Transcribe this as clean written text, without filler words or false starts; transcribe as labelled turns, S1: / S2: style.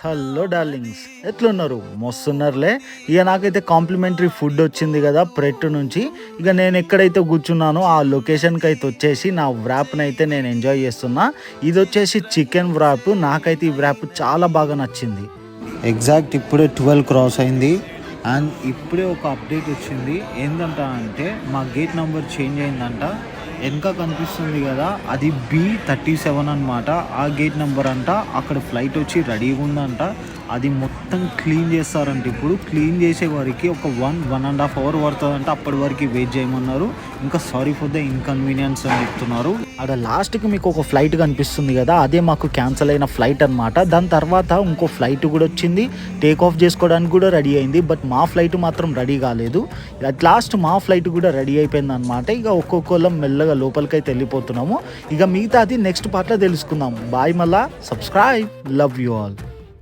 S1: Hello darlings, ఎట్లున్నారు? మస్తున్నారులే. ఇక నాకైతే కాంప్లిమెంటరీ ఫుడ్ వచ్చింది కదా ప్రెట్ నుంచి. ఇక నేను ఎక్కడైతే కూర్చున్నానో ఆ లొకేషన్కి అయితే వచ్చేసి నా వ్రాప్ని అయితే నేను ఎంజాయ్ చేస్తున్నా. ఇది వచ్చేసి చికెన్ వ్రాప్. నాకైతే ఈ వ్రాప్ చాలా బాగా నచ్చింది. ఎగ్జాక్ట్ ఇప్పుడే 12 క్రాస్ అయింది అండ్ ఇప్పుడే ఒక అప్డేట్ వచ్చింది. ఏంటంట అంటే మా గేట్ నెంబర్ చేంజ్ అయిందంట. వెనక కనిపిస్తుంది కదా, అది B37 అనమాట. ఆ గేట్ నెంబర్ అంట. అక్కడ ఫ్లైట్ వచ్చి రెడీగా ఉందంట. అది మొత్తం క్లీన్ చేస్తారంట. ఇప్పుడు క్లీన్ చేసే వారికి ఒక 1.5 అవర్ పడుతుందంట. అప్పటి వరకు వెయిట్ చేయమన్నారు. ఇంకా సారీ ఫర్ ద ఇన్కన్వీనియన్స్ అని చెప్తున్నారు. అక్కడ లాస్ట్కి మీకు ఒక ఫ్లైట్ కనిపిస్తుంది కదా, అదే మాకు క్యాన్సిల్ అయిన ఫ్లైట్ అనమాట. దాని తర్వాత ఇంకో ఫ్లైట్ కూడా వచ్చింది, టేక్ ఆఫ్ చేసుకోవడానికి కూడా రెడీ అయింది. బట్ మా ఫ్లైట్ మాత్రం రెడీ కాలేదు. అట్ లాస్ట్ మా ఫ్లైట్ కూడా రెడీ అయిపోయింది అనమాట. ఇక ఒక్కొక్కళ్ళం మెల్లగా లోపలికి అయితే వెళ్ళిపోతున్నాము. ఇక మిగతా అది నెక్స్ట్ పార్ట్లో తెలుసుకుందాం. బాయ్, మళ్ళా సబ్స్క్రైబ్. Love you all.